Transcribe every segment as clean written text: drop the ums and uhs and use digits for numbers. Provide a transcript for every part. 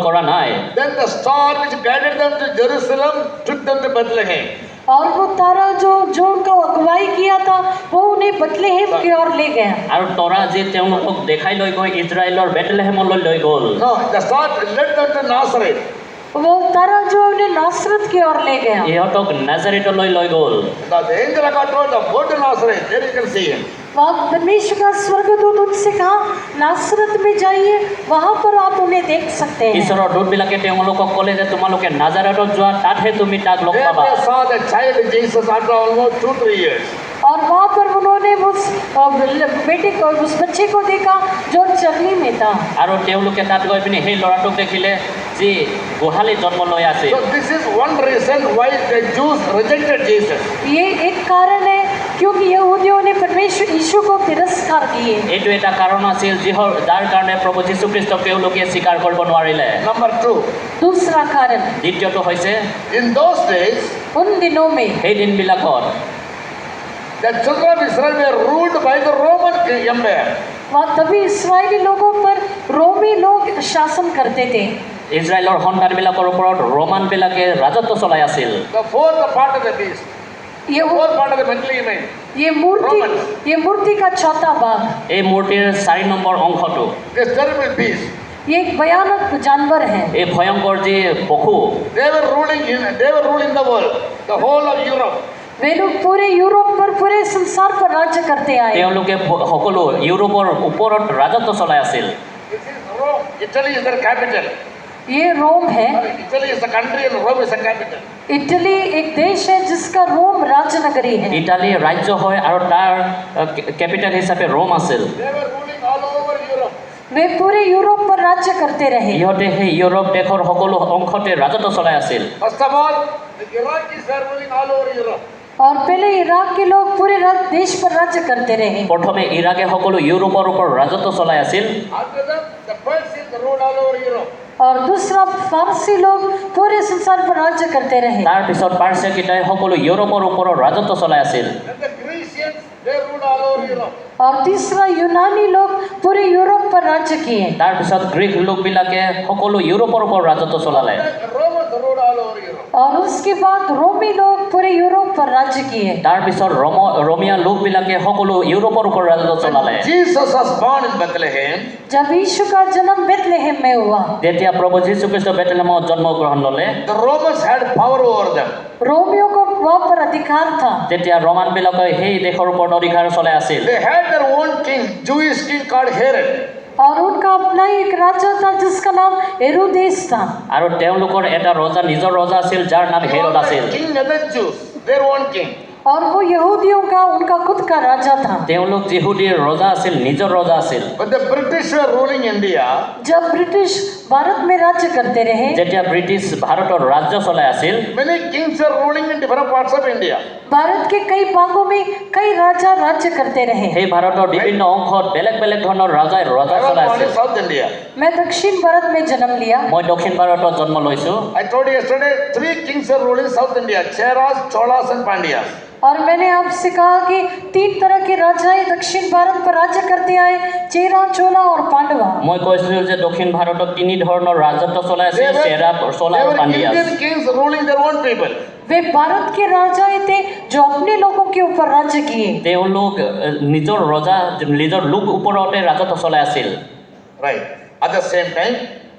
করা নাই। Then the star which guided them to Jerusalem took them to Bethlehem. और वो तारा जो उनका अगुवाई किया था वो उन्हें बथलेहेम की ओर ले गया। আৰু তৰা যে তেওঁলোকক দেখাই লৈ গৈ ইজৰাইলৰ বেথলেহেমলৈ লৈ গ'ল। No, the star led them to Nazareth. वो तारा जो उन्हें नासरत की ओर ले गया। ইহঁতক নাজাৰেতলৈ লৈ গ'ল। The angel of God told them, go to Nazareth, there you can see him. वहाँ परमेश्वर का स्वर्गदूत उनसे कहा नासरत में जाइए, वहाँ पर आप उन्हें देख सकते हैं। ঈশ্বৰৰ দূতবিলাকে তেওঁলোকক ক'লে যে তোমালোকে নাজাৰেতত যোৱা, তাতহে তুমি তাক লগ There পাবা। they saw the child Jesus after almost 2-3 years. और वहाँ पर उन्होंने उस बेटे को, उस बच्चे को देखा जो चरनी में था। আৰু তেওঁলোকে তাত গৈ পিনি সেই ল'ৰাটোক দেখিলে যি গোহালিত জন্ম লৈ আছিল। So this is one reason why the Jews rejected Jesus. ये एक कारण है क्योंकि यहूदियों ने परमेश्वर यीशु को तिरस्कार किए। এইটো এটা কাৰণ আছিল যাৰ কাৰণে প্ৰভু যীশুখ্ৰীষ্টক তেওঁলোকে স্বীকাৰ কৰিব নোৱাৰিলে। Number 2, दूसरा कारण, দ্বিতীয়টো হৈছে in those days, उन दिनों में সেই দিনবিলাকত the children of Israel were ruled by the Roman Empire. वहाँ तभी इस्राएली लोगों पर रोमी लोग शासन करते थे। ইজৰাইলৰ সন্তানবিলাকৰ ওপৰত ৰোমানবিলাকে ৰাজত্ব চলাই আছিল। The fourth part of the beast, ये the fourth part of the mental image. ये मूर्ति का चौथा भाग, এই মূৰ্তিৰ 4 নম্বৰ অংশটো, This terrible beast, ये एक भयानक जानवर है। এই ভয়ংকৰ যি পশু, they were ruling the world, the whole of Europe. वे लोग पूरे यूरोप पर, पूरे संसार पर राज्य करते आए। তেওঁলোকে সকলো ইউৰোপৰ ওপৰত ৰাজত্ব চলাই আছিল। This is Rome. Italy is their capital. ये रोम है। Italy is the country and Rome is the capital. Italy एक देश है जिसका रोम राजनगरी है। ইটালী ৰাজ্য হয় আৰু তাৰ কেপিটেল হিচাপে ৰোম আছিল। They were ruling all over Europe. वे पूरे यूरोप पर राज्य करते रहे। ইহঁতে সেই ইউৰোপ দেশৰ সকলো অংশতে ৰাজত্ব চলাই আছিল। First of all, the Iraqis were ruling all over Europe. और पहले इराक के लोग पूरे देश पर राज्य करते रहे। প্ৰথমে ইৰাকে সকলো ইউৰোপৰ ওপৰত ৰাজত্ব চলাই আছিল। After that, the Persians ruled all over Europe. और दूसरा फारसी लोग पूरे संसार पर राज्य करते रहे। তাৰপিছত পাৰ্চিয়াকেইটাই সকলো ইউৰোপৰ ওপৰত ৰাজত্ব চলাই আছিল। Then the Grecians, they ruled all over Europe. और तीसरा यूनानी लोग पूरे यूरोप पर राज्य किए। তাৰপিছত গ্ৰীক লোকবিলাকে সকলো ইউৰোপৰ ওপৰত ৰাজত্ব চলালে। Then the Romans ruled all over Europe. और उसके बाद रोमी लोग पूरे यूरोप पर राज्य किए। তাৰপিছত ৰমীয়া লোকবিলাকে সকলো ইউৰোপৰ ওপৰত ৰাজত্ব চলালে। Jesus was born in Bethlehem. जब यीशु का जन्म बेथलेहेम में हुआ, যেতিয়া প্ৰভু যীশুখ্ৰীষ্ট বেথলেহেমত জন্মগ্ৰহণ ল'লে, The Romans had power over them. रोमियों को वहाँ पर अधिकार था। তেতিয়া ৰমানবিলাকে সেই দেশৰ ওপৰত অধিকাৰ চলাই আছিল। They had their own king, Jewish king called Herod. और उनका अपना ही एक राजा था जिसका नाम हेरोदेस था। আৰু তেওঁলোকৰ এটা ৰজা, নিজৰ ৰজা আছিল যাৰ নাম They হেৰোদ were আছিল। the king of the Jews, their own king. और वो यहूदियों का उनका खुद का राजा था। তেওঁলোক যিহুদীৰ ৰজা আছিল, নিজৰ ৰজা আছিল। But the British were ruling India. जब ब्रिटिश भारत में राज्य करते रहे, যেতিয়া ব্ৰিটিছ ভাৰতৰ ৰাজ্য চলাই আছিল, Many kings were ruling in different parts of India. Bharat के कई भागों में कई राजा राज्य करते रहे। সেই ভাৰতৰ বিভিন্ন অংশত বেলেগ বেলেগ ধৰণৰ ৰজাই I ৰজা was চলাই born আছিল। in South India. मैं दक्षिण भारत में जन्म लिया। মই দক্ষিণ ভাৰতত জন্ম লৈছোঁ। I told you yesterday, 3 kings were ruling South India: Cheras, Cholas, and Pandyas. और मैंने आपसे कहा कि 3 तरह के राजाएं दक्षिण भारत पर राज्य करते आए, चेरा, चोला और पांडवा। মই কৈছিলোঁ যে দক্ষিণ ভাৰতত 3 ধৰণৰ ৰাজত্ব চলাই আছিল, চেৰা, চোলা They আৰু were Pandyas. Indian kings ruling their own people. वे भारत के राजाएं थे जो अपने लोगों के ऊपर राज्य किए। তেওঁলোক নিজৰ ৰজা, নিজৰ লোক ওপৰতে ৰাজত্ব চলাই আছিল। Right. At the same time,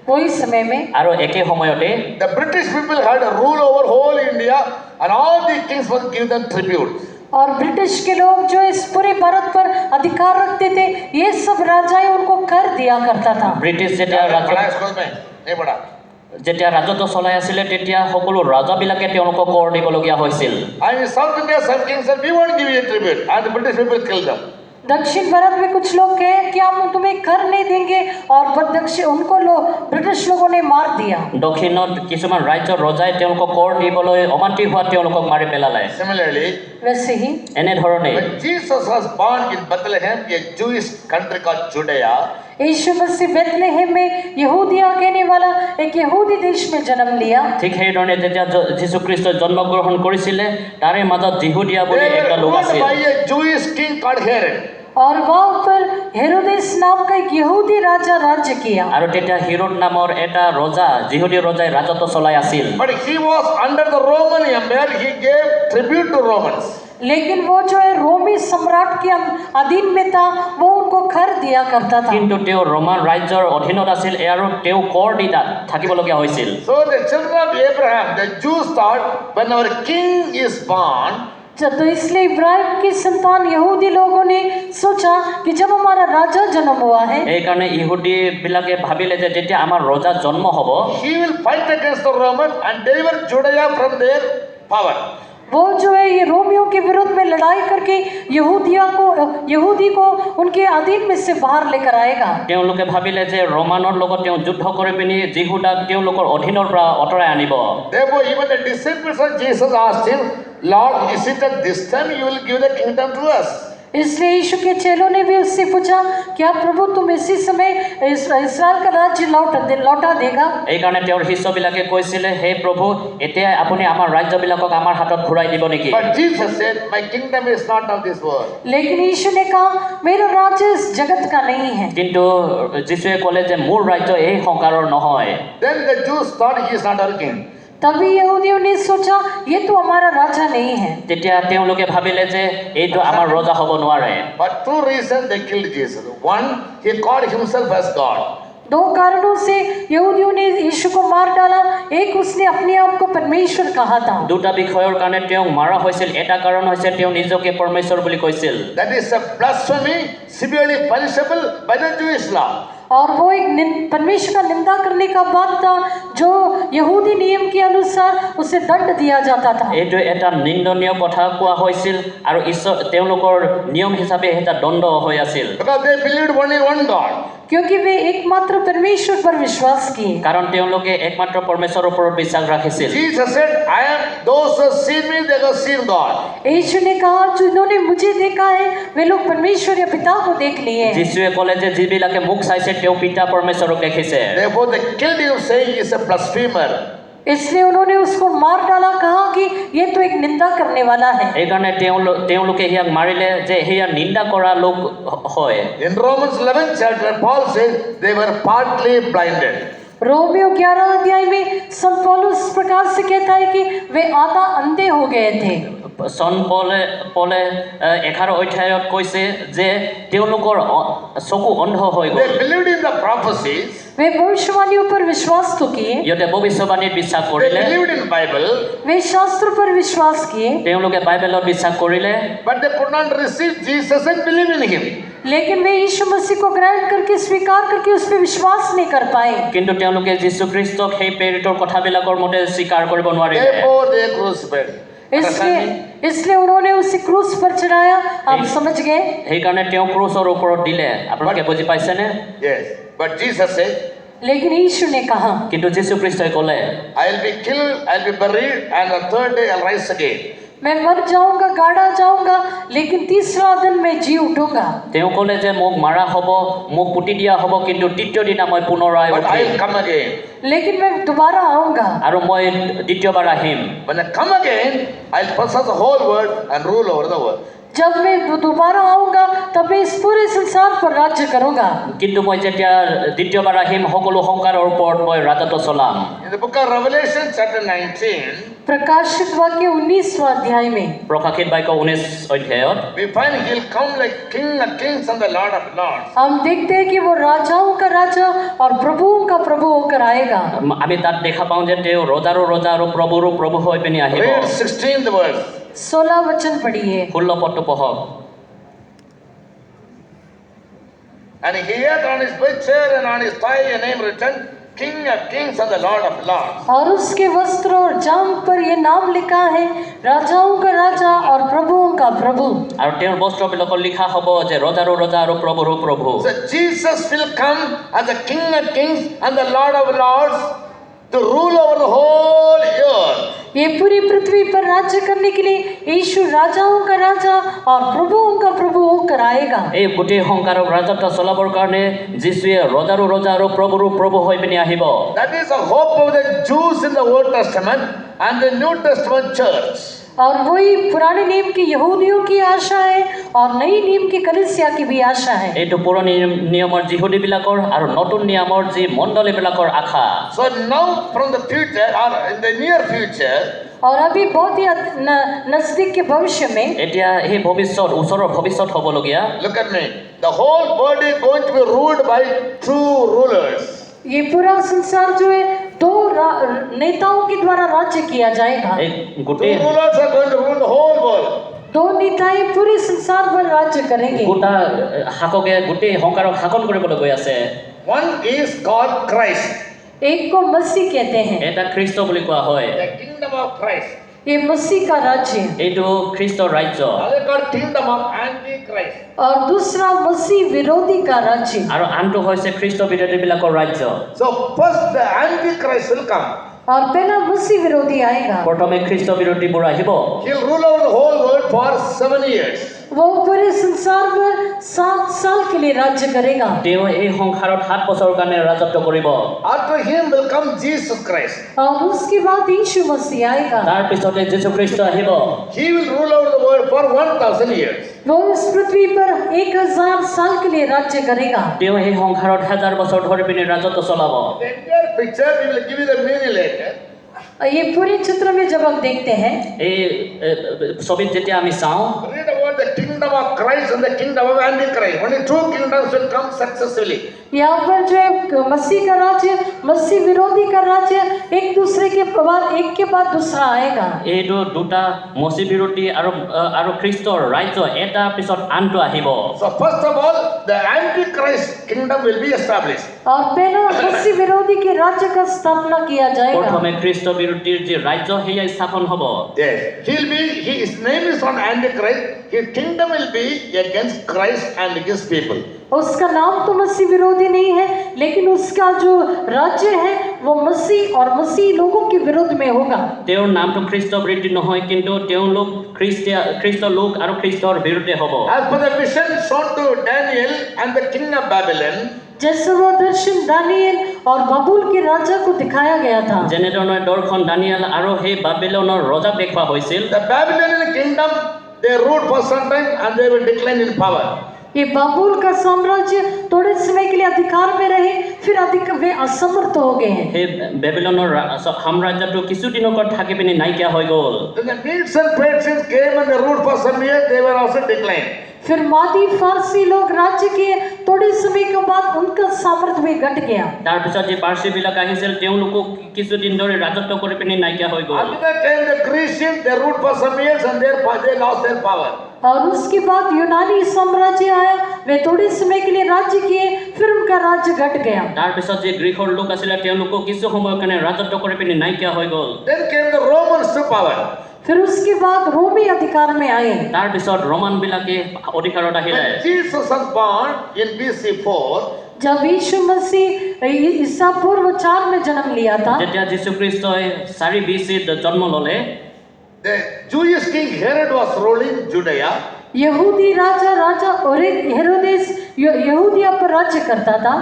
वही समय में আৰু একে সময়তে the British people had a rule over whole India, and all the kings must give them tribute. और ब्रिटिश के लोग जो इस पूरे भारत पर अधिकार रखते थे, ये सब राजाएं उनको कर दिया करता था। ব্ৰিটিছ যেতিয়া ৰাজত্ব চলাই আছিলে, তেতিয়া সকলো ৰজাবিলাকে তেওঁলোকক কৰ দিবলগীয়া হৈছিল। And in South India, some kings said, we won't give you a tribute, and the British people killed them. दक्षिण भारत में कुछ लोग कहे कि हम तुम्हें कर नहीं देंगे, और उनको ब्रिटिश लोगों ने मार दिया। দক্ষিণত কিছুমান ৰাজ্যৰ ৰজাই তেওঁলোকক কৰ দিবলৈ অমান্তি হোৱাত তেওঁলোকক মাৰি পেলালে। Similarly, वैसे ही এনেধৰণে when Jesus was born in Bethlehem, a Jewish country called Judea, Yeshu Masih Bethlehem में यहूदिया कहने वाला एक यहूदी देश में जन्म लिया। ঠিক সেইধৰণে যেতিয়া যীশুখ্ৰীষ্ট জন্মগ্ৰহণ কৰিছিলে, তাৰে মাজত যিহুদীয়া বুলি they এটা were লোক ruled আছিল। by a Jewish king called Herod. और वहाँ पर हेरोदेस नाम का एक यहूदी राजा राज्य किया। আৰু তেতিয়া হিৰোদ নামৰ এটা ৰজা যিহুদী ৰজাই ৰাজত্ব চলাই আছিল। But he was under the Roman Empire. He gave tribute to Romans. लेकिन वो जो है रोमी सम्राट के अधीन में था, वो उनको कर दिया करता था। কিন্তু তেওঁ ৰোমান ৰাজ্যৰ অধীনত আছিল আৰু তেওঁ কৰ দি থাকিবলগীয়া হৈছিল। So the children of Abraham, the Jews thought, when our king is born, तो इसलिए इब्राहिम की संतान यहूदी लोगों ने सोचा कि जब हमारा राजा जन्म हुआ है, এইকাৰণে ইহুদী বিলাকে ভাবিলে যে যেতিয়া আমাৰ ৰজা জন্ম হ'ব, he will fight against the Romans and deliver Judea from their power. वो जो है ये रोमियों के विरुद्ध में लड़ाई करके यहूदी को उनके अधीन में से बाहर लेकर आएगा। তেওঁলোকে ভাবিলে যে ৰোমানৰ লগত তেওঁ যুদ্ধ কৰি পিনি যিহুদাক তেওঁলোকৰ অধীনৰ পৰা অতৰাই আনিব। Therefore, even the disciples of Jesus asked him, Lord, is it at this time you will give the kingdom to us? इसलिए यीशु के चेलों ने भी उससे पूछा, क्या प्रभु तुम इसी समय इस्राएल का राज्य लौटा देगा? এইকাৰণে তেওঁৰ শিষ্যবিলাকে কৈছিলে, হে প্ৰভু, এতিয়া আপুনি আমাৰ ৰাজ্যবিলাকক আমাৰ হাতত ঘূৰাই দিব নেকি? But Jesus said, my kingdom is not of this world. लेकिन यीशु ने कहा, मेरा राज्य इस जगत का नहीं है। কিন্তু যীশুৱে ক'লে যে মোৰ ৰাজ্য এই সংসাৰৰ নহয়। Then the Jews thought he is not our king. तभी यहूदियों ने सोचा, ये तो हमारा राजा नहीं है। তেতিয়া তেওঁলোকে ভাবিলে যে এইটো আমাৰ ৰজা হ'ব নোৱাৰে। For two reasons they killed Jesus. One, he called himself as God. दो कारणों से यहूदियों ने यीशु को मार डाला। एक, उसने अपने आप को परमेश्वर कहा था। দুটা বিষয়ৰ কাৰণে তেওঁক মাৰা হৈছিল। এটা কাৰণ হৈছে তেওঁ নিজকে পৰমেশ্বৰ বুলি কৈছিল। That is a blasphemy, severely punishable by the Jewish law. और वो एक परमेश्वर का निंदा करने का बात था, जो यहूदी नियम के अनुसार उसे दंड दिया जाता था। এইটো এটা নিন্দনীয় কথা কোৱা হৈছিল আৰু ঈশ্বৰ তেওঁলোকৰ নিয়ম হিচাপে এটা দণ্ড হৈ আছিল। Because they believed only one God. क्योंकि वे एकमात्र परमेश्वर पर विश्वास किए। কাৰণ তেওঁলোকে একমাত্ৰ পৰমেশ্বৰৰ ওপৰত বিশ্বাস ৰাখিছিল। Jesus said, I am, those who have seen me, they have seen God. यीशु ने कहा, जिन्होंने मुझे देखा है वे लोग परमेश्वर या पिता को देख लिए हैं। যীশুৱে ক'লে যে যিবিলাকে মোক চাইছে তেওঁ পিতা পৰমেশ্বৰক দেখিছে। Therefore they killed him, saying he is a blasphemer. इसलिए उन्होंने उसको मार डाला, कहा कि ये तो एक निंदा करने वाला है। এইকাৰণে তেওঁলোকে ইয়াক মাৰিলে যে সেয়া নিন্দা কৰা লোক হয়। In Romans 11th chapter, Paul says they were partly blinded. Romeo 11 अध्याय में संत पौलुस इस प्रकार से कहता है कि वे आधा अंधे हो गए थे। सन পলে 11 অধ্যায়ত কৈছে যে তেওঁলোকৰ চকু অন্ধ হৈ গ'ল। They believed in the prophecies. वे भविष्यवाणियों पर विश्वास तो किए, ইহঁতে ভৱিষ্যবাণীত বিশ্বাস They কৰিলে, believed in Bible, वे शास्त्र पर विश्वास किए, তেওঁলোকে বাইবেলত বিশ্বাস কৰিলে, but they could not receive Jesus and believe in him. लेकिन वे यीशु मसीह को ग्रहण करके स्वीकार करके उस पर विश्वास नहीं कर पाए। কিন্তু তেওঁলোকে যীশু খ্ৰীষ্টক সেই প্ৰেৰিতৰ কথাবিলাকৰ মতে স্বীকাৰ কৰিব নোৱাৰিলে। Therefore they crucified. इसलिए उन्होंने उसे क्रूस पर चढ़ाया। आप समझ गए? সেইকাৰণে তেওঁ ক্ৰুচৰ ওপৰত দিলে। আপোনালোকে বুজি পাইছেনে? Yes, but Jesus said, लेकिन यीशु ने कहा, কিন্তু যীশু খ্ৰীষ্টই ক'লে, I'll be killed, I'll be buried, and the third day I'll rise again. मैं मर जाऊंगा, गाड़ा जाऊंगा, लेकिन तीसरा दिन मैं जी उठूंगा। তেওঁ ক'লে যে মোক মাৰা হ'ব, মোক পুতি দিয়া হ'ব, কিন্তু তৃতীয় দিনা মই পুনৰাই But উঠিম I'll come again. लेकिन मैं दोबारा आऊंगा। আৰু মই দ্বিতীয়বাৰ আহিম। When I come again, I'll possess the whole world and rule over the world. जब मैं दोबारा आऊंगा तब मैं इस पूरे संसार पर राज्य करूंगा। কিন্তু মই যেতিয়া দ্বিতীয়বাৰ আহিম সকলো সংসাৰৰ ওপৰত মই ৰাজত্ব চলাম। In the book of Revelation chapter 19, प्रकाशित वाक्य 19वां अध्याय में প্ৰকাশিত বাক্য 19 অধ্যায়ত we find he'll come like King of kings and the Lord of lords. हम देखते हैं कि वो राजाओं का राजा और प्रभुओं का प्रभु होकर आएगा। আমি তাত দেখা পাওঁ যে তেওঁ ৰজাৰো ৰজা আৰু প্ৰভুৰো প্ৰভু হৈ পিনি আহিব। Read 16th verse. 16 वचन पढ़िए। 16 পদটো পঢ়ক। And he had on his picture and on his thigh a name written, King of kings and the Lord of lords. और उसके वस्त्र और जांघ पर ये नाम लिखा है, राजाओं का राजा और प्रभुओं का प्रभु। আৰু তেওঁৰ বস্ত্ৰবিলাকত লিখা হ'ব যে ৰজাৰো ৰজা আৰু প্ৰভুৰো প্ৰভু। So Jesus will come as the King of kings and the Lord of lords to rule over the whole earth. ये पूरी पृथ्वी पर राज्य करने के लिए यीशु राजाओं का राजा और प्रभुओं का प्रभु होकर आएगा। এই গোটেই সংসাৰক ৰাজত্ব চলাবৰ কাৰণে যীশুৱে ৰজাৰো ৰজা আৰু প্ৰভুৰো প্ৰভু হৈ পিনি আহিব। That is the hope of the Jews in the Old Testament and the New Testament church. और वही पुराने नियम की यहूदियों की आशा है और नई नियम की कलीसिया की भी आशा है। এইটো পুৰণি নিয়মৰ যিহুদীবিলাকৰ আৰু নতুন নিয়মৰ যি মণ্ডলীবিলাকৰ আশা। So now from the future or in the near future, और अभी बहुत ही नजदीक के भविष्य में এতিয়া এই ভৱিষ্যত ওচৰৰ ভৱিষ্যত হ'বলগীয়া look at me. The whole world is going to be ruled by two rulers. ये पूरा संसार जो है दो नेताओं के द्वारा राज्य किया जाएगा। এই Two গোটেই rulers are going to rule the whole world. दो नेताएं पूरे संसार पर राज्य करेंगे। গোটা শাসকে গোটেই সংসাৰক শাসন কৰিবলৈ গৈ আছে। One is called Christ, एक को मसीह कहते हैं, এটা খ্ৰীষ্ট বুলি কোৱা হয়। the kingdom of Christ. ये मसीह का राज्य, এইটো খ্ৰীষ্টৰ ৰাজ্য। Other called kingdom of Antichrist. और दूसरा मसीह विरोधी का राज्य। আৰু আনটো হৈছে খ্ৰীষ্ট বিৰোধীবিলাকৰ ৰাজ্য। So first the Antichrist will come. और पहला मसीह विरोधी आएगा। প্ৰথমে খ্ৰীষ্ট বিৰোধীবোৰ আহিব। He'll rule over the whole world for 7 years. वो पूरे संसार पर 7 साल के लिए राज्य करेगा। তেওঁ এই সংসাৰত 7 বছৰৰ কাৰণে ৰাজত্ব কৰিব। After him will come Jesus Christ. और उसके बाद यीशु मसीह आएगा। তাৰ পিছতে যীশুখ্ৰীষ্ট আহিব। He will rule over the world for 1000 years. वो इस पृथ्वी पर 1000 साल के लिए राज्य करेगा। তেওঁ এই সংসাৰত 1000 বছৰ ধৰি পিনে ৰাজত্ব চলাব। The entire picture we will give you the meaning later. ये पूरे चित्र में जब हम देखते हैं, এই ছবিত যেতিয়া আমি চাওঁ, Read about the kingdom of Christ and the kingdom of Antichrist. Only two kingdoms will come successively. यहाँ पर जो है मसीह का राज्य, मसीह विरोधी का राज्य एक दूसरे के बाद एक के बाद दूसरा आएगा। এইটো দুটা মसीह বিৰোধী আৰু খ্ৰীষ্টৰ ৰাজ্য এটা পিছত আনটো আহিব। So first of all, the Antichrist kingdom will be established. और पहला मसीह विरोधी के राज्य का स्थापना किया जाएगा। প্ৰথমে খ্ৰীষ্ট বিৰোধীৰ যি ৰাজ্য সেয়া স্থাপন হ'ব। Yes. His name is on Antichrist. His kingdom will be against Christ and his people. उसका नाम तो मसीह विरोधी नहीं है, लेकिन उसका जो राज्य है वो मसीह और मसीह लोगों के विरुद्ध में होगा। তেওঁৰ নামটো খ্ৰীষ্ট বিৰোধী নহয়, কিন্তু তেওঁলোক খ্ৰীষ্ট লোক আৰু খ্ৰীষ্টৰ বিৰুদ্ধে হ'ব। As per the vision shown to Daniel and the king of Babylon, जैसे वो दर्शन दानियल और बाबुल के राजा को दिखाया गया था, যেনেধৰণে দৰ্শন দানিয়েল আৰু সেই বাবিলনৰ ৰজাক দেখুওৱা হৈছিল। the Babylonian kingdom, they ruled for some time and they will decline in power. ये बाबुल का साम्राज्य थोड़े समय के लिए अधिकार में रहे, फिर अधिक वे असमर्थ हो गए हैं। সেই বেবিলনৰ সাম্ৰাজ্যটো কিছুদিনৰ কাৰণে থাকি পিনে নাইকিয়া হৈ গ'ল। Then the Medes and Persians came and they ruled for some years, they were also declined. फिर मादी फारसी लोग राज्य किए, थोड़े समय के बाद उनका सामर्थ्य भी घट गया। তাৰপিছত যি পাৰ্চীবিলাক আহিছিল তেওঁলোকো কিছুদিন ধৰি ৰাজত্ব কৰি পিনে নাইকিয়া হৈ গ'ল। After that came the Grecians, they ruled for some years and they lost their power. और उसके बाद यूनानी साम्राज्य आया, वे थोड़े समय के लिए राज्य किए, फिर उनका राज्य घट गया। তাৰপিছত যি গ্ৰীকৰ লোক আছিলে তেওঁলোকো কিছু সময়ৰ কাৰণে ৰাজত্ব কৰি পিনে নাইকিয়া হৈ গ'ল। Then came the Romans to power. फिर उसके बाद रोमी अधिकार में आए। তাৰপিছত ৰোমানবিলাকে অধিকাৰত আহিলে। When Jesus was born in BC 4, जब यीशु मसीह ईसा पूर्व 4 में जन्म लिया था, যেতিয়া যীশুখ্ৰীষ্টই 4 BC-ত জন্ম ল'লে, the Jewish king Herod was ruling Judea. यहूदी राजा हेरोदेस यहूदिया पर राज्य करता था।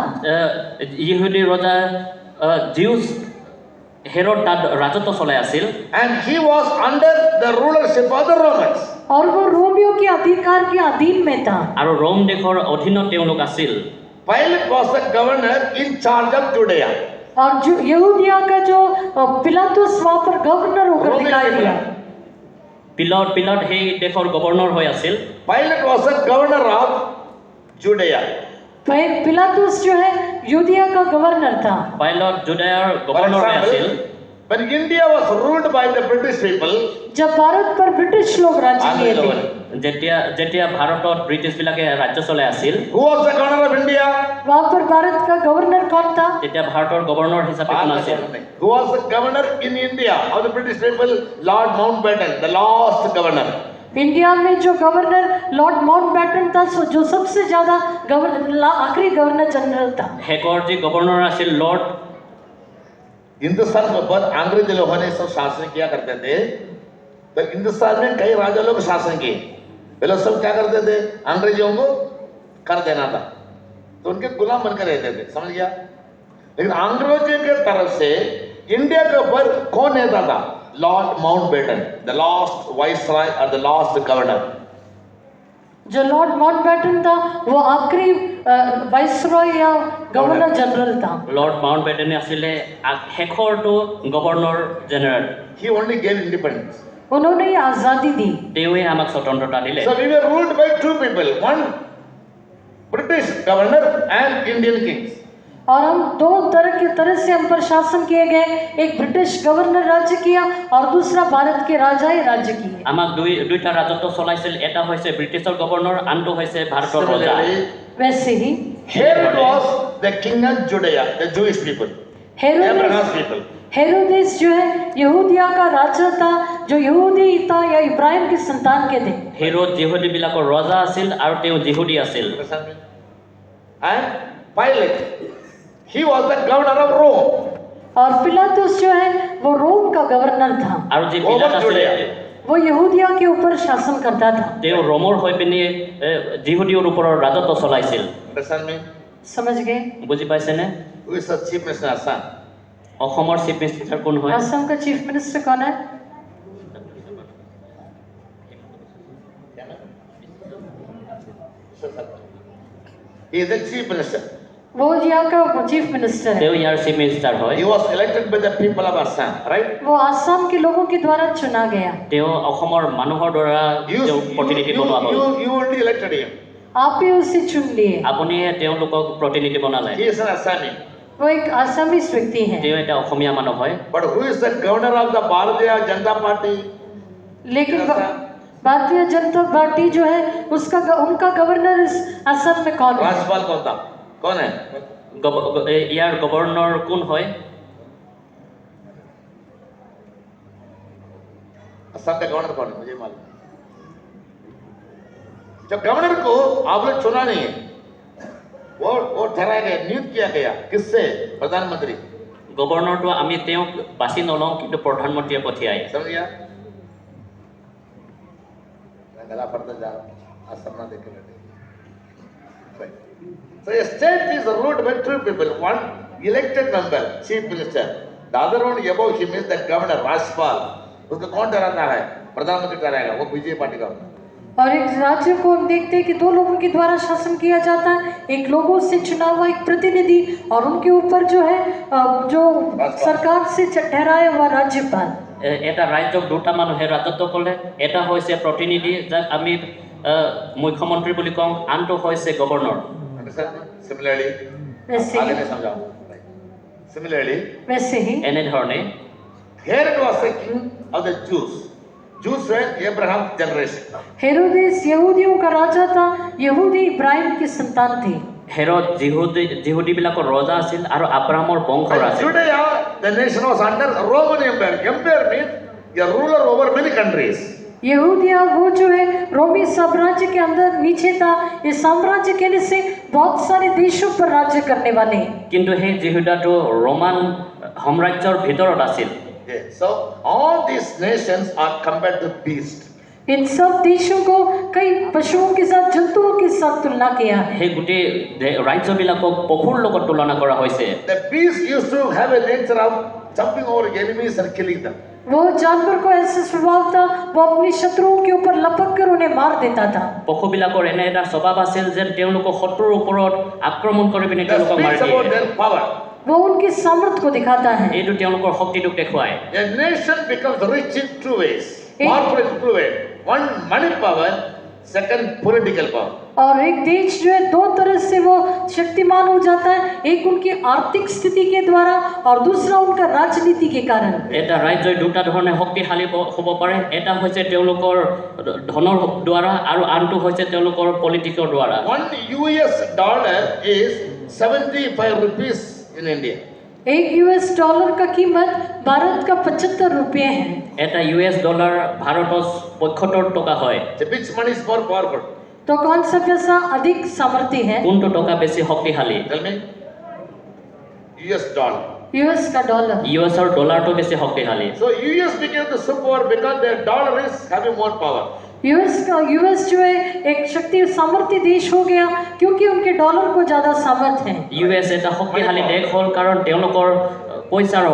ইহুদী ৰজা জিউছ হেৰড তাত ৰাজত্ব চলাই আছিল। And he was under the rulership of the Romans. और वो रोमियों के अधिकार के अधीन में था। আৰু ৰোম দেশৰ অধীনত তেওঁলোক আছিল। Pilate was the governor in charge of Judea. और जो यहूदिया का जो पिलातुस वहाँ पर गवर्नर होकर दिखाई दिया। পিলট সেই দেশৰ গভৰ্ণৰ হৈ আছিল। Pilate was the governor of Judea. पिलातुस जो है यूदिया का गवर्नर था। পাইলট জুডায়াৰ For গভৰ্ণৰ হৈ আছিল। example, when India was ruled by the British people, जब भारत पर ब्रिटिश लोग राज्य किए थे, যেতিয়া ভাৰতত ব্ৰিটিছবিলাকে ৰাজ্য চলাই আছিল, who was the governor of India? वहाँ पर भारत का गवर्नर कौन था? তেতিয়া ভাৰতৰ গভৰ্ণৰ হিচাপে কোন আছিল? Who was the governor in India of the British people? Lord Mountbatten, the last governor. India में जो गवर्नर लॉर्ड माउंटबैटन था, जो सबसे ज्यादा आखिरी गवर्नर जनरल था। শেষৰ যি গভৰ্ণৰ আছিল লৰ্ড। हिंदुस्तान के ऊपर अंग्रेज लोगों ने सब शासन किया करते थे, तो हिंदुस्तान में कई राजा लोग शासन किए। वे लोग सब क्या करते थे? अंग्रेजों को कर देना था, तो उनके गुलाम बनकर रहते थे, समझ गया? लेकिन अंग्रेजों के तरफ से इंडिया के ऊपर कौन नेता था? Lord Mountbatten, the last viceroy or the last governor. जो लॉर्ड माउंटबेटन था वो आखिरी वाइसरॉय या गवर्नर जनरल था। লৰ্ড মাউণ্টবেটেনে আছিলে শেষৰটো governor general. He only gave independence. उन्होंने ही आजादी दी। তেওঁৱে আমাক স্বতন্ত্ৰতা দিলে। So we were ruled by two people, one British governor and Indian kings. और हम दो तरह से हम पर शासन किए गए, एक ब्रिटिश गवर्नर राज्य किया और दूसरा भारत के राजाए राज्य किए। আমাক দুইটা ৰাজত্ব চলাইছিল, এটা হৈছে ব্ৰিটিছৰ গভৰ্ণৰ, আনটো হৈছে ভাৰতৰ ৰজা। Similarly, वैसे ही Herod was the king of Judea, the Jewish people, Abraham's people. हेरोदेस जो है यहूदिया का राजा था, जो यहूदी था या इब्राहिम के संतान के थे। হেৰোদ যিহুদীবিলাকৰ ৰজা আছিল আৰু তেওঁ যিহুদী আছিল। Understand me? And Pilate, he was the governor of Rome. और पिलातुस जो है वो रोम का गवर्नर था, আৰু যি পিলাত আছিলে वो यहूदिया के ऊपर शासन करता था। তেওঁ ৰোমৰ হৈ পিনি যিহুদীৰ ওপৰত ৰাজত্ব চলাইছিল। Understand me? समझ गए? বুজি পাইছেনে? Who is the chief minister of Assam? অসমৰ চিফ মিনিষ্টাৰ কোন হয়? असम का चीफ मिनिस्टर कौन है? He is the chief minister. वो यहाँ का चीफ मिनिस्टर है। তেওঁ ইয়াৰ চিফ মিনিষ্টাৰ হয়। He was elected by the people of Assam, right? वो आसाम के लोगों के द्वारा चुना गया। তেওঁ অসমৰ মানুহৰ দ্বাৰা তেওঁ প্ৰতিনিধি বনোৱা হ'ল। You only elected him. आप ही उसे चुन लिए। আপুনিহে তেওঁলোকক প্ৰতিনিধি বনালে। He is an Assami. वो एक आसामीज व्यक्ति है। তেওঁ এটা অসমীয়া মানুহ হয়। But who is the governor of the Bharatiya Janata Party? लेकिन भारतीय जनता पार्टी जो है उसका उनका गवर्नर इस असम में कौन है? राज्यपाल कौन था? कौन है? ইয়াৰ গভৰ্ণৰ কোন হয়? असम का गवर्नर कौन है? मुझे मालूम। जब गवर्नर को आप लोग चुना नहीं है, वो ठहराया गया, नियुक्त किया गया, किससे? प्रधानमंत्री। গভৰ্ণৰটো আমি তেওঁক বাছি নলওঁ, কিন্তু প্ৰধানমন্ত্ৰীয়ে পঠিয়ায়। समझ गया? गला पड़ता जा असम ना देखे बैठे। So a state is ruled by two people, one elected member, chief minister, the other one above him is the governor, राज्यपाल। उसको कौन ठहराता है? प्रधानमंत्री ठहराएगा, वो बीजेपी पार्टी का होता है। और एक राज्य को हम देखते हैं कि दो लोगों के द्वारा शासन किया जाता है, एक लोगों से चुना हुआ एक प्रतिनिधि और उनके ऊपर जो है जो सरकार से ठहराया हुआ राज्यपाल। এটা ৰাজ্যক দুটা মানুহে ৰাজত্ব কৰে, এটা হৈছে প্ৰতিনিধি যাক আমি মুখ্যমন্ত্ৰী বুলি কওঁ, আনটো হৈছে গভৰ্ণৰ। Similarly, आगे मैं समझाऊं। Similarly, वैसे ही এনেধৰণে Herod was the king of the Jews. Jews were Abraham's generation. हेरोदेस यहूदियों का राजा था, यहूदी इब्राहिम के संतान थे। হেৰদ যিহুদীবিলাকৰ ৰজা আছিল আৰু আব্ৰাহামৰ বংশৰ And আছিল। Judea, the nation was under Roman Empire. Empire means a ruler over many countries. यहूदिया वो जो है रोमी साम्राज्य के अंदर नीचे था, ये साम्राज्य कहने से बहुत सारे देशों पर राज्य करने वाले। কিন্তু সেই যিহুদাটো ৰোমান সাম্ৰাজ্যৰ ভিতৰত আছিল। So all these nations are compared to beast. इन सब देशों को कई पशुओं के साथ, जंतुओं के साथ तुलना किया है। সেই গোটেই ৰাজ্যবিলাকক পশুৰ লগত তুলনা কৰা হৈছে। The beast used to have a nature of jumping over enemies and killing them. वो जानवर को ऐसा स्वभाव था, वो अपने शत्रुओं के ऊपर लपक कर उन्हें मार देता था। পশুবিলাকৰ এনে এটা স্বভাৱ আছিল যেন তেওঁলোকক শত্ৰুৰ ওপৰত আক্ৰমণ কৰি পিনে That তেওঁলোকক মাৰি speaks about দিয়ে। their power. वो उनकी सामर्थ्य को दिखाता है। এইটো তেওঁলোকৰ শক্তিটোক দেখুৱায়। A nation becomes rich in two ways. Powerful in two ways. One, money power. Second, political power. और एक देश जो है दो तरह से वो शक्तिमान हो जाता है, एक उनकी आर्थिक स्थिति के द्वारा और दूसरा उनका राजनीति के कारण। এটা ৰাজ্যই দুটা ধৰণে শক্তিশালী হ'ব পাৰে, এটা হৈছে তেওঁলোকৰ ধনৰ দ্বাৰা আৰু আনটো হৈছে তেওঁলোকৰ পলিটিকৰ দ্বাৰা। $1 is 75 rupees in India. एक यूएस डॉलर का कीमत भारत का 75 रुपये है। এটা US ডলাৰ ভাৰতত ৭৫ টকা হয়। So which money is more powerful? तो कौन सा पैसा अधिक सामर्थ्य है? কোনটো টকা বেছি শক্তিশালী? Tell me. US dollar. US का डॉलर। ইউএছৰ ডলাৰটো বেছি শক্তিশালী। So US became the super because their dollar is having more power. US जो है एक शक्ति सामर्थ्य देश हो गया क्योंकि उनके डॉलर को ज्यादा सामर्थ्य है। US এটা শক্তিশালী দেশ হ'ল কাৰণ তেওঁলোকৰ পইচাৰ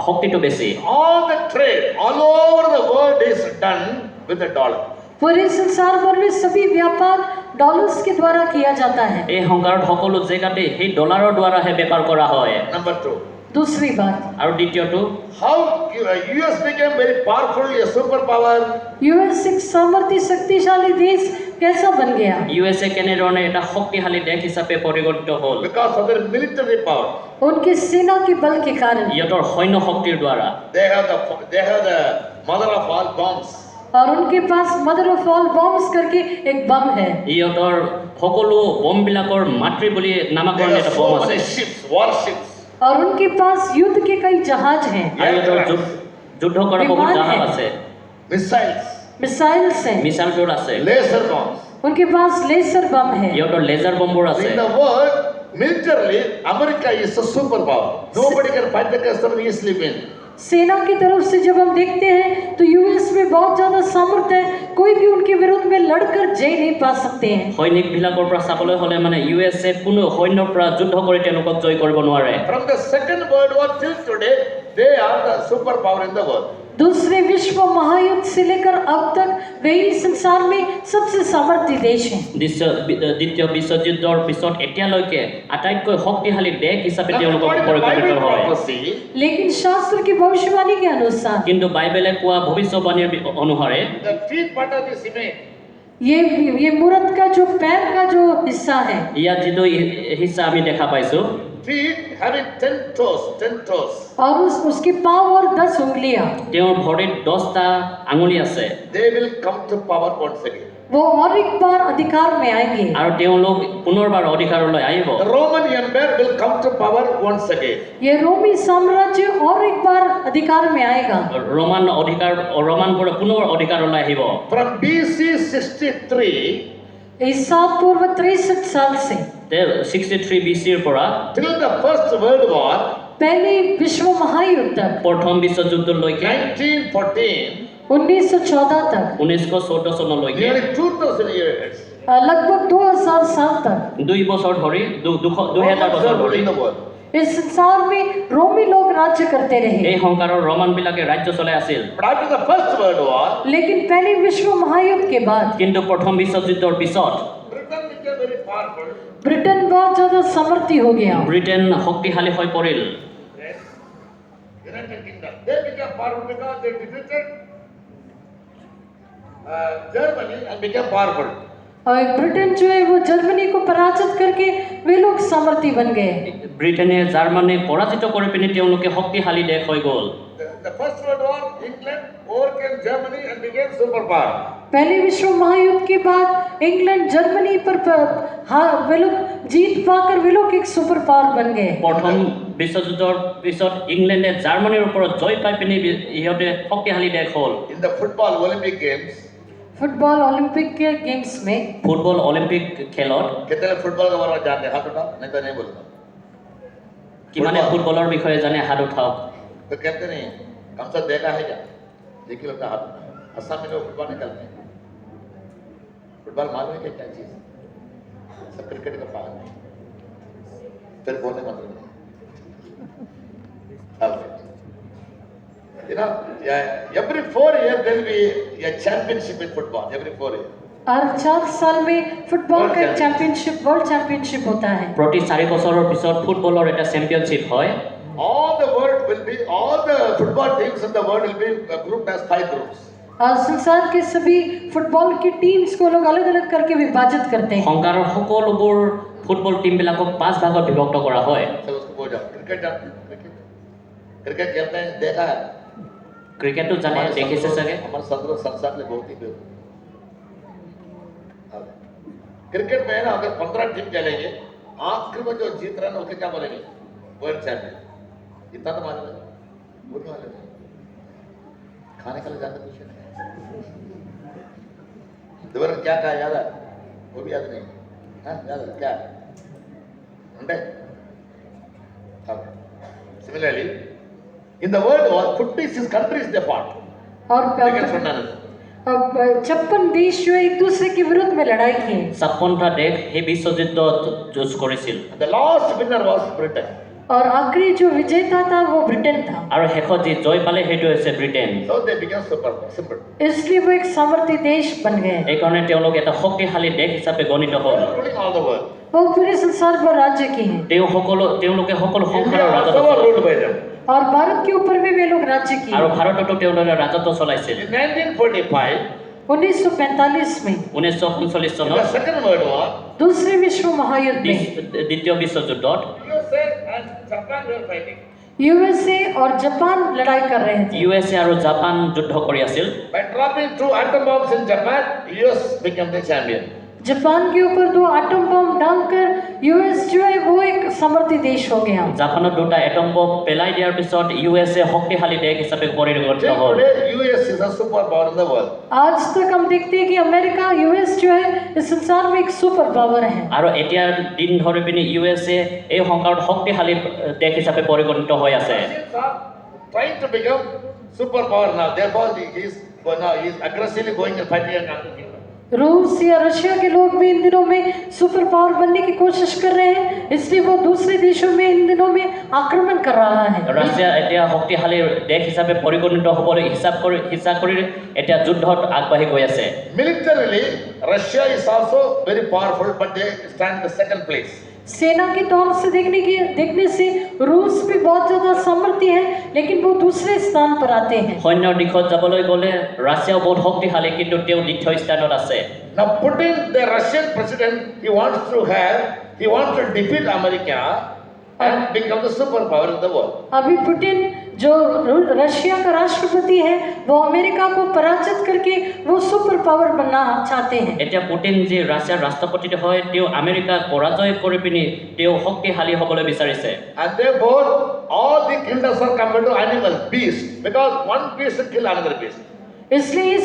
শক্তিটো বেছি All the trade all over the world is done with the dollar. पूरे संसार भर में सभी व्यापार डॉलर्स के द्वारा किया जाता है। এই সংসাৰত সকলো জেগাতে সেই ডলাৰৰ দ্বাৰাহে বেপাৰ কৰা হয় Number 2. दूसरी बात, আৰু দ্বিতীয়টো How US became very powerful, a superpower. US एक सामर्थ्य शक्तिशाली देश कैसा बन गया? USA কেনেধৰণে এটা শক্তিশালী দেশ হিচাপে পৰিগণিত হ'ল Because of their military power. उनके सेना के बल के कारण, ইহঁতৰ সৈন্য শক্তিৰ দ্বাৰা They have the mother of all bombs. और उनके पास मदर ऑफ ऑल बॉम्ब्स करके एक बम है। ইহঁতৰ সকলো বমবিলাকৰ মাতৃ বুলি They নামাকৰণ have এটা so বম আছে many ships, warships. और उनके पास युद्ध के कई जहाज हैं, আৰু ইহঁতৰ যুদ্ধ কৰা বহুত বিমান জাহাজ হে। আছে Missiles, मिसाइल्स हैं, মিছাইলবোৰ আছে laser bombs. उनके पास लेजर बम है। ইহঁতৰ লেজাৰ বমবোৰ আছে In the world, militarily, America is a superpower. Nobody can fight against them and easily win. सेना की तरफ से जब हम देखते हैं तो यूएस में बहुत ज्यादा सामर्थ्य है, कोई भी उनके विरुद्ध में लड़कर जय नहीं पा सकते हैं। সৈনিকবিলাকৰ পৰা চাবলৈ হ'লে মানে USA কোনো সৈন্যৰ পৰা যুদ্ধ কৰি তেওঁলোকক জয় কৰিব নোৱাৰে From the Second World War till today, they are the superpower in the world. दूसरे विश्व महायुद्ध से लेकर अब तक वे ही संसार में सबसे सामर्थ्य देश हैं। দ্বিতীয় বিশ্বযুদ্ধৰ পিছত এতিয়ালৈকে আটাইতকৈ শক্তিশালী দেশ হিচাপে তেওঁলোকক According to পৰিগণিত Bible হয় prophecy, लेकिन शास्त्र की भविष्यवाणी के अनुसार কিন্তু বাইবেলে কোৱা ভৱিষ্যবাণীৰ অনুসাৰে the feet part of this image, ये मूर्त का जो पैर का जो हिस्सा है, ইয়াত যিটো হিস্সা আমি দেখা পাইছো feet having 10 toes, 10 toes. और उसके पाँव और 10 उंगलियां, তেওঁৰ भৰিত 10টা আঙুলি আছে They will come to power once again. वो और एक बार अधिकार में आएंगे। আৰু তেওঁলোক পুনৰবাৰ অধিকাৰলৈ আহিব The Roman Empire will come to power once again. ये रोमी साम्राज्य और एक बार अधिकार में आएगा। ৰোমানবোৰ পুনৰ অধিকাৰলৈ আহিব From BC 63 ईसा पूर्व 63 साल से 63 BC-ৰ পৰা till the First World War, पहले विश्व महायुद्ध तक, প্ৰথম বিশ্বযুদ্ধলৈকে 1914, 1914 तक, 1914 চনলৈকে nearly 2000 years. लगभग 2000 साल तक 2 বছৰ ধৰি 2000 Romans বছৰ were ধৰি ruling the world. इस संसार में रोमी लोग राज्य करते रहे। এই সংসাৰৰ ৰোমানবিলাকে ৰাজ্য চলাই আছিল But after the First World War, लेकिन पहले विश्व महायुद्ध के बाद কিন্তু প্ৰথম বিশ্বযুদ্ধৰ পিছত Britain became very powerful. Britain बहुत ज्यादा समर्थी हो गया। ব্ৰিটেইন শক্তিশালী হৈ পৰিল Yes. United Kingdom. They became powerful because they defeated Germany and became powerful. और ब्रिटेन जो है वो जर्मनी को पराजित करके वे लोग समर्थी बन गए। ব্ৰিটেইনে জাৰ্মানীক পৰাজিত কৰি পিনি তেওঁলোকে শক্তিশালী দেশ হৈ গ'ল The First World War, England overcame Germany and became superpower. पहले विश्व महायुद्ध के बाद इंग्लैंड जर्मनी पर हाँ वे लोग जीत पाकर वे लोग एक सुपर पावर बन गए। প্ৰথম বিশ্বযুদ্ধৰ পিছত ইংলেণ্ডে জাৰ্মানীৰ ওপৰত জয় পাই পিনি ইহঁতে শক্তিশালী দেশ হ'ল In the football Olympic Games, football Olympic के गेम्स में ফুটবল অলিম্পিক খেলত कितने लोग फुटबॉल के बारे में जानते हैं? हाथ उठाओ, नहीं तो नहीं बोलूंगा। কিমানে ফুটবলৰ বিষয়ে জানে হাত উঠাওক तो कहते नहीं, कम से देखा है क्या? देखिए लोग का हाथ उठाओ। असम में लोग फुटबॉल नहीं खेलते हैं। फुटबॉल मालूम है क्या क्या चीज है? सब क्रिकेट का पालन है। फिर बोलने मतलब नहीं। You know, every 4 years there will be a championship in football. Every 4 years. हर 4 साल में फुटबॉल का एक चैंपियनशिप वर्ल्ड चैंपियनशिप होता है। প্ৰতি 4 বছৰৰ পিছত ফুটবলৰ এটা চেম্পিয়নশ্বিপ হয় All the football teams in the world will be grouped as 5 groups. और संसार के सभी फुटबॉल की टीम्स को लोग अलग अलग करके विभाजित करते हैं। সংসাৰৰ সকলোবোৰ ফুটবল টিমবিলাকক 5 ভাগত বিভক্ত কৰা হয় सब उसको बोल जाओ। क्रिकेट जानते हैं? क्रिकेट खेलते हैं, देखा है? ক্ৰিকেটটো জানে দেখিছে চাগে हमारे संसार में बहुत ही क्रिकेट में है ना, अगर 15 टीम खेलेंगे, आखिर में जो जीत रहे हैं उसके क्या बोलेंगे? World champion. इतना तो मालूम है, बोलने वाले नहीं। खाने के लिए ज्यादा कुछ नहीं। दोबारा क्या कहा याद है? वो भी याद नहीं। हाँ याद है क्या? अंडे। Similarly, in the world war, 56 countries they fought. और Against one another. 56 देश जो एक दूसरे के विरुद्ध में लड़ाई की। 56টা দেশ সেই বিশ্বযুদ্ধত যুঁজ কৰিছিল And the last winner was Britain. और आखिरी जो विजेता था वो ब्रिटेन था, আৰু শেষত যি জয় পালে সেইটো হৈছে Britain. So they became super. इसलिए वो एक सामर्थ्य देश बन गए। এইকাৰণে তেওঁলোক এটা শক্তিশালী দেশ হিচাপে গণিত হ'ল। They were ruling all the world. वो पूरे संसार पर राज्य की हैं তেওঁলোকে সকলো India সংসাৰৰ also ৰাজত্ব was ruled by them. और भारत के ऊपर भी वे लोग राज्य की আৰু हैं। ভাৰততো তেওঁলোকে ৰাজত্ব চলাইছিল। In 1945, 1945 में 1945 in চনত the Second World War, दूसरे विश्व महायुद्ध में দ্বিতীয় বিশ্বযুদ্ধত USA and Japan were fighting. USA और जापान लड़ाई कर रहे थे। USA আৰু জাপান যুদ্ধ কৰি আছিল। By dropping 2 atom bombs in Japan, US became the champion. Japan के ऊपर 2 एटम बम डालकर यूएस जो है वो एक सामर्थ्य देश हो गया। জাপানত 2টা এটম বম পেলাই দিয়াৰ পিছত USA শক্তিশালী দেশ হিচাপে পৰিগণিত Till হ'ল। today, US is a superpower in the world. आज तक हम देखते हैं कि अमेरिका यूएस जो है इस संसार में एक सुपर पावर है। আৰু এতিয়া দিন ধৰি পিনি USA এই সংসাৰত শক্তিশালী দেশ হিচাপে পৰিগণিত হৈ আছে। Russians are trying to become superpower now. Therefore, he is aggressively going and fighting against people. रूस या रशिया के लोग भी इन दिनों में सुपर पावर बनने की कोशिश कर रहे हैं, इसलिए वो दूसरे देशों में इन दिनों में आक्रमण कर रहा है। ৰাছিয়া এতিয়া শক্তিশালী দেশ হিচাপে পৰিগণিত হ'বলৈ ইচ্ছা কৰি এতিয়া যুদ্ধত আগবাঢ়ি গৈ আছে। Militarily, Russia is also very powerful, but they stand in the second place. सेना के तौर से देखने से रूस भी बहुत ज्यादा सामर्थ्य है, लेकिन वो दूसरे स्थान पर आते हैं। সৈন্যৰ দিশত যাবলৈ গ'লে ৰাছিয়াও বহুত শক্তিশালী, কিন্তু তেওঁ দ্বিতীয় স্থানত আছে। Now, Putin, the Russian president, he wants to defeat America and become the superpower in the world. अभी पुतिन जो रशिया का राष्ट्रपति है वो अमेरिका को पराजित करके वो सुपर पावर बनना चाहते हैं। এতিয়া পুটিন যি ৰাছিয়াৰ ৰাষ্ট্ৰপতি হয় তেওঁ আমেৰিকাক পৰাজয় কৰি পিনি তেওঁ শক্তিশালী হ'বলৈ বিচাৰিছে। And therefore, all the kingdoms are compared to animals, beasts, because one beast will kill another beast. इसलिए ये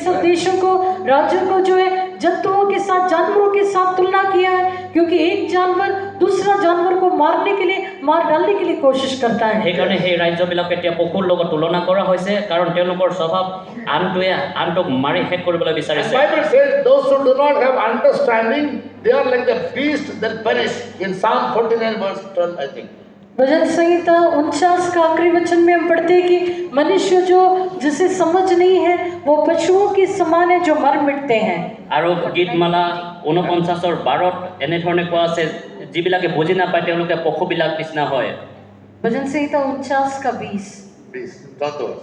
सब देशों को राज्यों को जो है जंतुओं के साथ जानवरों के साथ तुलना किया है, क्योंकि एक जानवर दूसरा जानवर को मार डालने के लिए कोशिश करता है। সেইকাৰণে সেই ৰাজ্যবিলাক এতিয়া পশুৰ লগত তুলনা কৰা হৈছে, কাৰণ তেওঁলোকৰ স্বভাৱ আনটোৱে আনটোক মাৰি শেষ কৰিবলৈ And বিচাৰিছে। Bible says those who do not have understanding, they are like the beast that perish. In Psalm 49 verse 12, I think. भजन संहिता 49 का आखिरी वचन में हम पढ़ते हैं कि मनुष्य जो जिसे समझ नहीं है वो पशुओं के समान है जो मर मिटते हैं। আৰু গীতমালা 49ৰ 12ত এনেধৰণে কোৱা আছে, যিবিলাকে বুজি নাপায় তেওঁলোকে পশুবিলাক নিচিনা হয়। भजन संहिता 49 का 20। Beast, not those.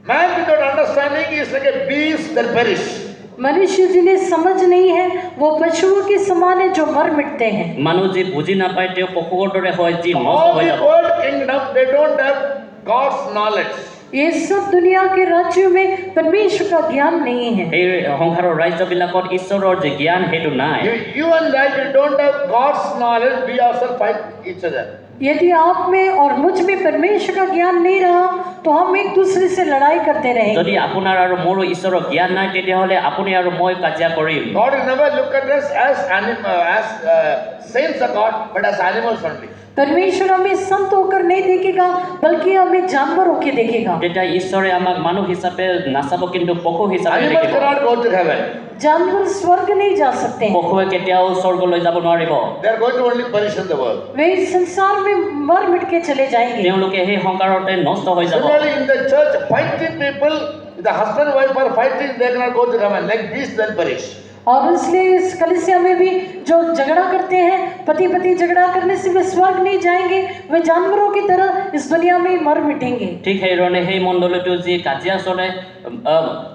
Man without understanding is like a beast that perish. मनुष्य जिन्हें समझ नहीं है वो पशुओं के समान है जो मर मिटते हैं। মানুহ যি বুজি নাপায় তেওঁ পশুৰ দৰে হয় যি নষ্ট All হৈ the যাব। world kingdom, they don't have God's knowledge. ये सब दुनिया के राज्यों में परमेश्वर का ज्ञान नहीं है। এই সংসাৰৰ ৰাজ্যবিলাকত ঈশ্বৰৰ যে জ্ঞান সেইটো নাই। You and I, we don't have God's knowledge. We ourselves fight each other. यदि आप में और मुझ में परमेश्वर का ज्ञान नहीं रहा तो हम एक दूसरे से लड़ाई करते रहेंगे। যদি আপোনাৰ আৰু মোৰো ঈশ্বৰৰ জ্ঞান নাই তেতিয়াহ'লে আপুনি আৰু মই কাজিয়া কৰিম। God will never look at us as saints of God, but as animals only. परमेश्वर हमें संत होकर नहीं देखेगा बल्कि हमें जानवर होकर देखेगा। তেতিয়া ঈশ্বৰে আমাক মানুহ হিচাপে নাচাব, কিন্তু পশু হিচাপে Animals দেখিব। cannot go to heaven. जानवर स्वर्ग नहीं जा सकते हैं, পশুৱে কেতিয়াও স্বৰ্গলৈ যাব নোৱাৰিব। They are going to only perish in the world. वे इस संसार में मर मिट के चले जाएंगे। তেওঁলোকে সেই সংসাৰতে নষ্ট হৈ যাব। Similarly, in the church, fighting people, the husband and wife are fighting, they cannot go to heaven. Like beasts, they'll perish. और इसलिए इस कलीसिया में भी जो झगड़ा करते हैं, पति झगड़ा करने से वे स्वर्ग नहीं जाएंगे, वे जानवरों की तरह इस दुनिया में मर मिटेंगे। ঠিক সেইধৰণে সেই মণ্ডলীটো যি কাজিয়া চলে,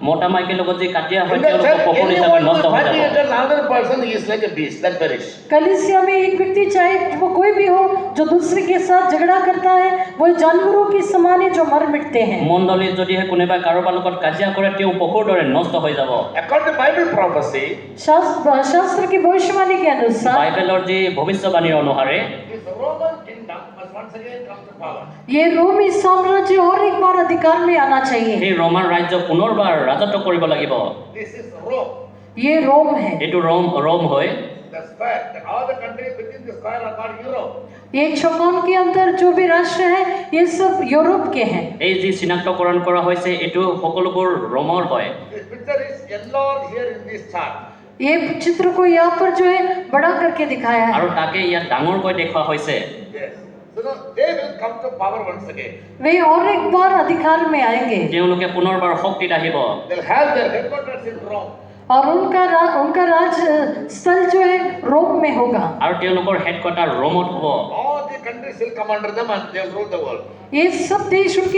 মতা মাইকীৰ লগত যি কাজিয়া হয় In the তেওঁলোকৰ church, পশু হিচাপে anyone who নষ্ট is হৈ fighting যাব। against another person is like a beast, that perish. कलीसिया में एक व्यक्ति चाहे वो कोई भी हो जो दूसरे के साथ झगड़ा करता है वो जानवरों के समान है जो मर मिटते हैं। মণ্ডলীত যদিহে কোনোবাই কাৰোবাৰ লগত কাজিয়া কৰে তেওঁ পশুৰ দৰে নষ্ট হৈ যাব। According to Bible prophecy, शास्त्र की भविष्यवाणी के अनुसार বাইবেলৰ যি ভৱিষ্যবাণীৰ অনুসাৰে this Roman kingdom must once again come to power. ये रोमी साम्राज्य और एक बार अधिकार में आना चाहिए। সেই ৰোমান ৰাজ্য পুনৰবাৰ ৰাজত্ব কৰিব লাগিব। This is Rome. ये रोम है। এইটো ৰোম হয়। The square, all the countries within the square are called Europe. ये चौकोन के अंदर जो भी राष्ट्र है ये सब यूरोप के हैं। এই যি চিনাক্তকৰণ কৰা হৈছে এইটো সকলোবোৰ ৰোমৰ হয়। This picture is enlarged here in this chart. ये चित्र को यहाँ पर जो है बड़ा करके दिखाया है। আৰু তাকে ইয়াত ডাঙৰকৈ দেখুওৱা হৈছে। Yes. they will come to power once again. वे और एक बार अधिकार में आएंगे তেওঁলোকে পুনৰবাৰ শক্তিত আহিব They'll have their headquarters in Rome. और उनका राज स्थल जो है रोम में होगा আৰু তেওঁলোকৰ হেডকোৱাৰ্টাৰ ৰোমত হ'ব All the countries will come under them and they'll rule the world. ये सब देश उनकी